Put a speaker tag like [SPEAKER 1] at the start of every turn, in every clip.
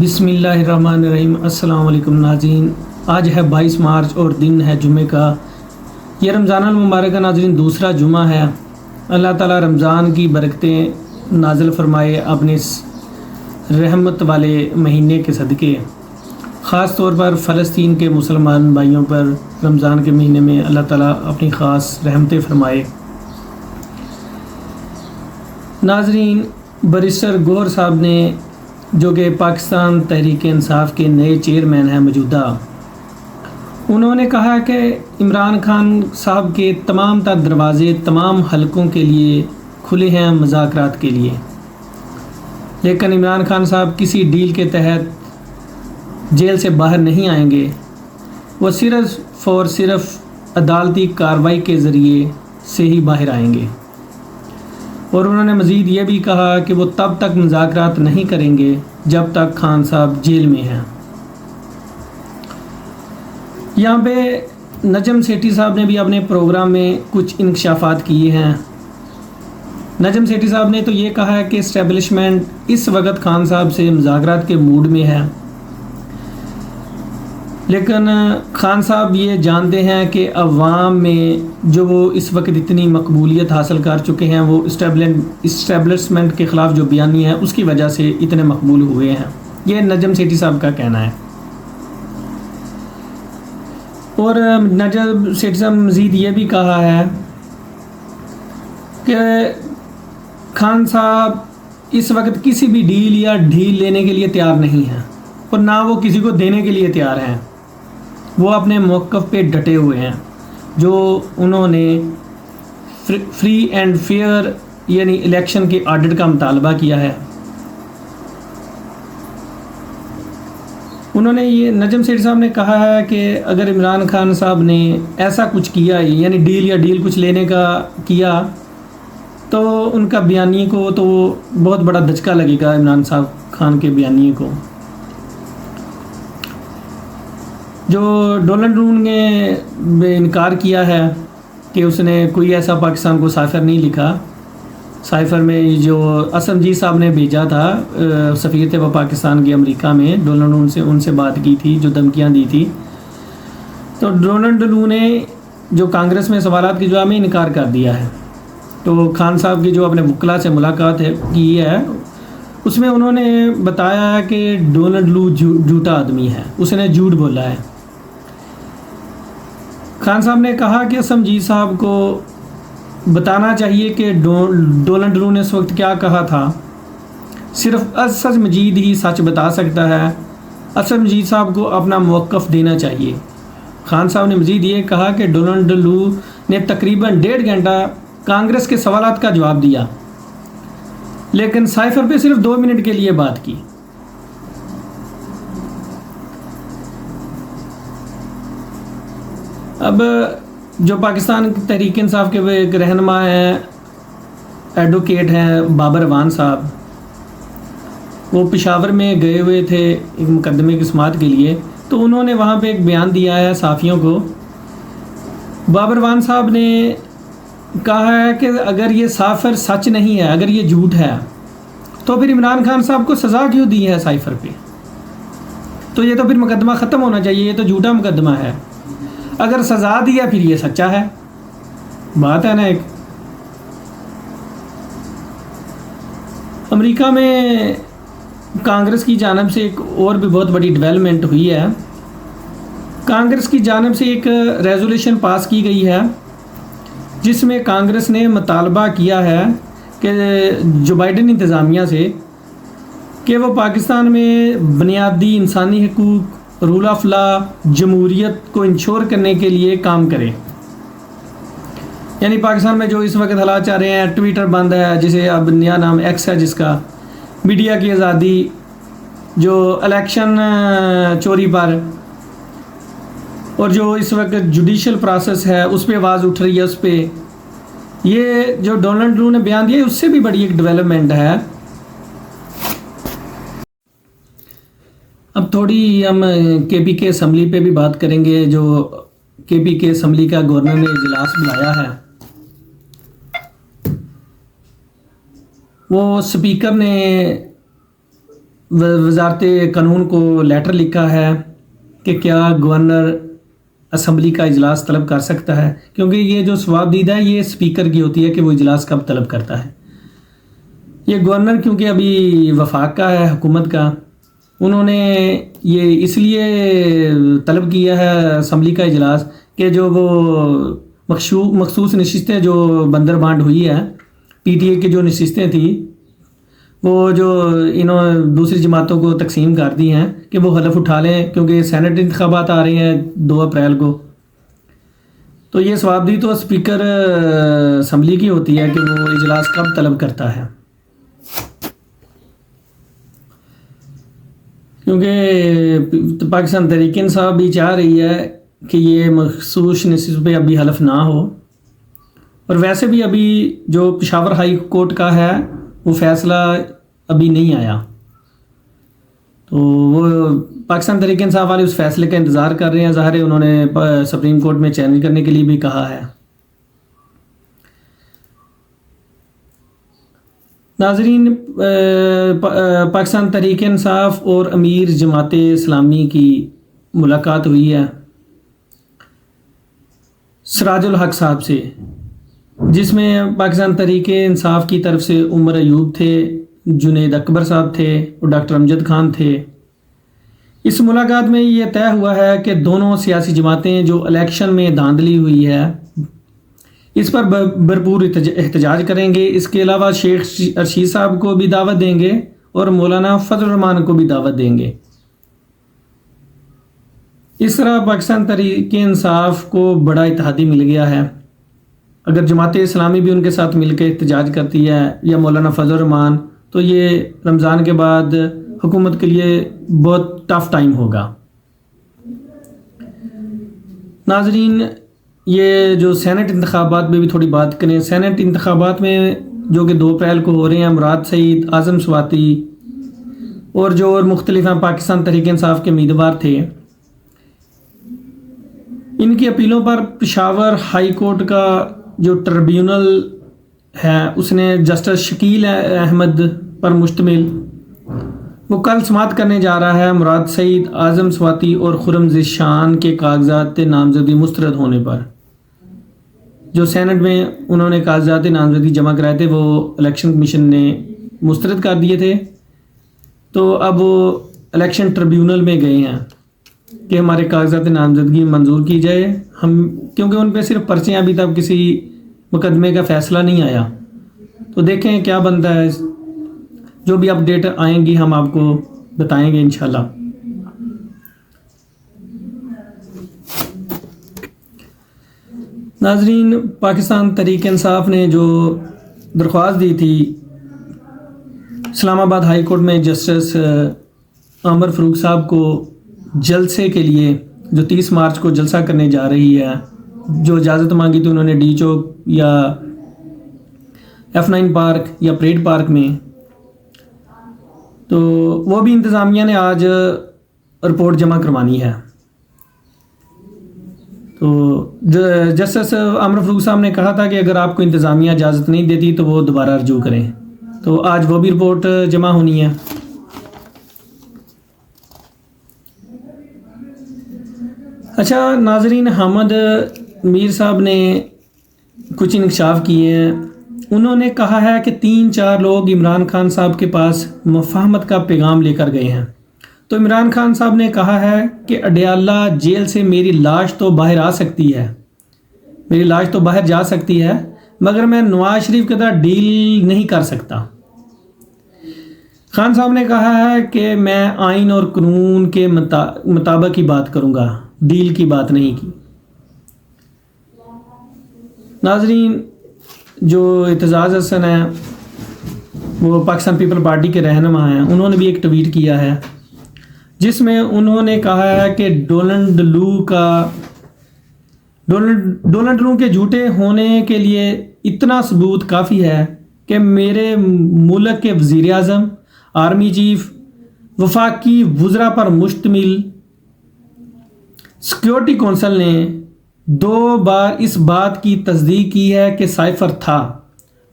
[SPEAKER 1] بسم اللہ الرحمن الرحیم۔ السلام علیکم ناظرین، آج ہے 22 مارچ اور دن ہے جمعے کا۔ یہ رمضان المبارک ناظرین دوسرا جمعہ ہے۔ اللہ تعالیٰ رمضان کی برکتیں نازل فرمائے اپنے رحمت والے مہینے کے صدقے، خاص طور پر فلسطین کے مسلمان بھائیوں پر رمضان کے مہینے میں اللہ تعالیٰ اپنی خاص رحمتیں فرمائے۔ ناظرین، بیرسٹر گوہر صاحب نے جو کہ پاکستان تحریک انصاف کے نئے چیئرمین ہیں موجودہ، انہوں نے کہا کہ عمران خان صاحب کے تمام تر دروازے تمام حلقوں کے لیے کھلے ہیں مذاکرات کے لیے، لیکن عمران خان صاحب کسی ڈیل کے تحت جیل سے باہر نہیں آئیں گے، وہ صرف اور صرف عدالتی کارروائی کے ذریعے سے ہی باہر آئیں گے۔ اور انہوں نے مزید یہ بھی کہا کہ وہ تب تک مذاکرات نہیں کریں گے جب تک خان صاحب جیل میں ہیں۔ یہاں پہ نجم سیٹھی صاحب نے بھی اپنے پروگرام میں کچھ انکشافات کیے ہیں۔ نجم سیٹھی صاحب نے تو یہ کہا ہے کہ اسٹیبلشمنٹ اس وقت خان صاحب سے مذاکرات کے موڈ میں ہے، لیکن خان صاحب یہ جانتے ہیں کہ عوام میں جو وہ اس وقت اتنی مقبولیت حاصل کر چکے ہیں، وہ اسٹیبلشمنٹ کے خلاف جو بیانی ہے اس کی وجہ سے اتنے مقبول ہوئے ہیں۔ یہ نجم سیٹھی صاحب کا کہنا ہے۔ اور نجم سیٹھی صاحب مزید یہ بھی کہا ہے کہ خان صاحب اس وقت کسی بھی ڈیل یا ڈھیل لینے کے لیے تیار نہیں ہیں اور نہ وہ کسی کو دینے کے لیے تیار ہیں۔ وہ اپنے موقف پہ ڈٹے ہوئے ہیں۔ جو انہوں نے فری اینڈ فیئر یعنی الیکشن کے آڈٹ کا مطالبہ کیا ہے، انہوں نے یہ نجم سیٹھی صاحب نے کہا ہے کہ اگر عمران خان صاحب نے ایسا کچھ کیا یعنی ڈیل کچھ لینے کا کیا تو ان کا بیانیے کو تو بہت بڑا دھچکا لگے گا عمران صاحب خان کے بیانیے کو۔ جو ڈونلڈ نون نے انکار کیا ہے کہ اس نے کوئی ایسا پاکستان کو سائفر نہیں لکھا، سائفر میں جو اسم جی صاحب نے بھیجا تھا سفیر تھے وہ پاکستان کے امریکہ میں، ڈونلڈ نون سے ان سے بات کی تھی، جو دھمکیاں دی تھی، تو ڈونلڈ نون نے جو کانگریس میں سوالات کے جواب میں انکار کر دیا ہے۔ تو خان صاحب کی جو اپنے وکلا سے ملاقات کی ہے اس میں انہوں نے بتایا ہے کہ ڈونلڈ لو جھوٹا آدمی ہے، اس نے جھوٹ بولا ہے۔ خان صاحب نے کہا کہ اسم جی صاحب کو بتانا چاہیے کہ ڈونلڈ لو نے اس وقت کیا کہا تھا، صرف اسد مجید ہی سچ بتا سکتا ہے، اسد مجید صاحب کو اپنا موقف دینا چاہیے۔ خان صاحب نے مزید یہ کہا کہ ڈونلڈ لو نے تقریباً 1.5 گھنٹہ کانگریس کے سوالات کا جواب دیا، لیکن سائفر پہ صرف 2 منٹ کے لیے بات کی۔ اب جو پاکستان تحریک انصاف کے ایک رہنما ہیں، ایڈوکیٹ ہیں بابر اعوان صاحب، وہ پشاور میں گئے ہوئے تھے ایک مقدمے کی سماعت کے لیے، تو انہوں نے وہاں پہ ایک بیان دیا ہے صحافیوں کو۔ بابر اعوان صاحب نے کہا ہے کہ اگر یہ سائفر سچ نہیں ہے، اگر یہ جھوٹ ہے، تو پھر عمران خان صاحب کو سزا کیوں دی ہے سائفر پہ؟ تو یہ تو پھر مقدمہ ختم ہونا چاہیے، یہ تو جھوٹا مقدمہ ہے۔ اگر سزا دیا پھر یہ سچا ہے، بات ہے نا۔ ایک امریکہ میں کانگریس کی جانب سے ایک اور بھی بہت بڑی ڈیولپمنٹ ہوئی ہے۔ کانگریس کی جانب سے ایک ریزولوشن پاس کی گئی ہے جس میں کانگریس نے مطالبہ کیا ہے کہ جو بائیڈن انتظامیہ سے کہ وہ پاکستان میں بنیادی انسانی حقوق، رول آف لا، جمہوریت کو انشور کرنے کے لیے کام کرے۔ یعنی پاکستان میں جو اس وقت حالات چل رہے ہیں، ٹویٹر بند ہے جسے اب نیا نام ایکس ہے جس کا، میڈیا کی آزادی، جو الیکشن چوری پر، اور جو اس وقت جوڈیشل پروسیس ہے اس پہ آواز اٹھ رہی ہے، اس پہ یہ جو ڈونلڈ لو نے بیان دیا اس سے بھی بڑی ایک ڈیولپمنٹ ہے۔ اب تھوڑی ہم کے پی کے اسمبلی پہ بھی بات کریں گے۔ جو کے پی کے اسمبلی کا گورنر نے اجلاس بلایا ہے، وہ اسپیکر نے وزارت قانون کو لیٹر لکھا ہے کہ کیا گورنر اسمبلی کا اجلاس طلب کر سکتا ہے، کیونکہ یہ جو ثواب دیدہ ہے یہ اسپیکر کی ہوتی ہے کہ وہ اجلاس کب طلب کرتا ہے۔ یہ گورنر کیونکہ ابھی وفاق کا ہے، حکومت کا، انہوں نے یہ اس لیے طلب کیا ہے اسمبلی کا اجلاس کہ جو وہ مخصوص نشستیں جو بندر بانٹ ہوئی ہے، پی ٹی اے کی جو نشستیں تھیں وہ جو انہوں دوسری جماعتوں کو تقسیم کر دی ہیں کہ وہ حلف اٹھا لیں، کیونکہ سینٹ انتخابات آ رہے ہیں 2 اپریل کو۔ تو یہ ثواب دی تو اسپیکر اسمبلی کی ہوتی ہے کہ وہ اجلاس کب طلب کرتا ہے، کیونکہ پاکستان تحریک انصاف بھی چاہ رہی ہے کہ یہ مخصوص نشست پہ ابھی حلف نہ ہو، اور ویسے بھی ابھی جو پشاور ہائی کورٹ کا ہے وہ فیصلہ ابھی نہیں آیا، تو وہ پاکستان تحریک انصاف والے اس فیصلے کا انتظار کر رہے ہیں۔ ظاہر ہے انہوں نے سپریم کورٹ میں چیلنج کرنے کے لیے بھی کہا ہے۔ ناظرین، پاکستان تحریک انصاف اور امیر جماعت اسلامی کی ملاقات ہوئی ہے سراج الحق صاحب سے، جس میں پاکستان تحریک انصاف کی طرف سے عمر ایوب تھے، جنید اکبر صاحب تھے اور ڈاکٹر امجد خان تھے۔ اس ملاقات میں یہ طے ہوا ہے کہ دونوں سیاسی جماعتیں جو الیکشن میں دھاندلی ہوئی ہے اس پر بھرپور احتجاج کریں گے۔ اس کے علاوہ شیخ رشید صاحب کو بھی دعوت دیں گے اور مولانا فضل الرحمان کو بھی دعوت دیں گے۔ اس طرح پاکستان تحریک انصاف کو بڑا اتحادی مل گیا ہے۔ اگر جماعت اسلامی بھی ان کے ساتھ مل کے احتجاج کرتی ہے یا مولانا فضل الرحمان، تو یہ رمضان کے بعد حکومت کے لیے بہت ٹف ٹائم ہوگا۔ ناظرین، یہ جو سینٹ انتخابات میں بھی تھوڑی بات کریں۔ سینٹ انتخابات میں جو کہ 2 اپریل کو ہو رہے ہیں، مراد سعید، اعظم سواتی اور جو اور مختلف ہیں پاکستان تحریک انصاف کے امیدوار تھے، ان کی اپیلوں پر پشاور ہائی کورٹ کا جو ٹربیونل ہے اس نے جسٹس شکیل احمد پر مشتمل وہ کل سماعت کرنے جا رہا ہے مراد سعید، اعظم سواتی اور خرم ذیشان کے کاغذات نامزدگی مسترد ہونے پر۔ جو سینٹ میں انہوں نے کاغذات نامزدگی جمع کرائے تھے وہ الیکشن کمیشن نے مسترد کر دیے تھے، تو اب وہ الیکشن ٹربیونل میں گئے ہیں کہ ہمارے کاغذات نامزدگی منظور کی جائے، کیونکہ ان پہ صرف پرچے، ابھی تک کسی مقدمے کا فیصلہ نہیں آیا۔ تو دیکھیں کیا بنتا ہے، جو بھی اپڈیٹ آئیں گی ہم آپ کو بتائیں گے انشاءاللہ۔ ناظرین، پاکستان تحریک انصاف نے جو درخواست دی تھی اسلام آباد ہائی کورٹ میں جسٹس عامر فاروق صاحب کو جلسے کے لیے، جو 30 مارچ کو جلسہ کرنے جا رہی ہے، جو اجازت مانگی تھی انہوں نے ڈی چوک یا F9 پارک یا پریڈ پارک میں، تو وہ بھی انتظامیہ نے آج رپورٹ جمع کروانی ہے۔ تو جسٹس عامر فاروق صاحب نے کہا تھا کہ اگر آپ کو انتظامیہ اجازت نہیں دیتی تو وہ دوبارہ رجوع کریں، تو آج وہ بھی رپورٹ جمع ہونی ہے۔ اچھا ناظرین، حامد میر صاحب نے کچھ انکشاف کیے ہیں۔ انہوں نے کہا ہے کہ 3-4 لوگ عمران خان صاحب کے پاس مفاہمت کا پیغام لے کر گئے ہیں۔ تو عمران خان صاحب نے کہا ہے کہ اڈیالہ جیل سے میری لاش تو باہر آ سکتی ہے، میری لاش تو باہر جا سکتی ہے، مگر میں نواز شریف کے ساتھ ڈیل نہیں کر سکتا۔ خان صاحب نے کہا ہے کہ میں آئین اور قانون کے مطابق ہی بات کروں گا، ڈیل کی بات نہیں کی۔ ناظرین، جو اعتزاز حسن ہیں وہ پاکستان پیپل پارٹی کے رہنما ہیں، انہوں نے بھی ایک ٹویٹ کیا ہے جس میں انہوں نے کہا ہے کہ ڈونلڈ لو کے جھوٹے ہونے کے لیے اتنا ثبوت کافی ہے کہ میرے ملک کے وزیر اعظم، آرمی چیف، وفاقی وزراء پر مشتمل سیکیورٹی کونسل نے 2 بار اس بات کی تصدیق کی ہے کہ سائفر تھا،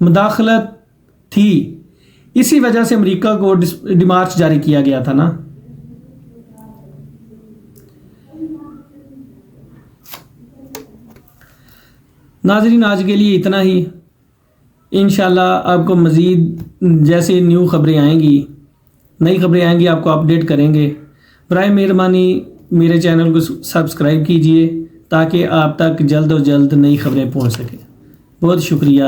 [SPEAKER 1] مداخلت تھی، اسی وجہ سے امریکہ کو ڈیمارچ جاری کیا گیا تھا نا. ناظرین آج کے لیے اتنا ہی. انشاءاللہ آپ کو مزید جیسے نئی خبریں آئیں گی آپ کو اپڈیٹ کریں گے. برائے مہربانی میرے چینل کو سبسکرائب کیجئے تاکہ آپ تک جلد و جلد نئی خبریں پہنچ سکیں. بہت شکریہ.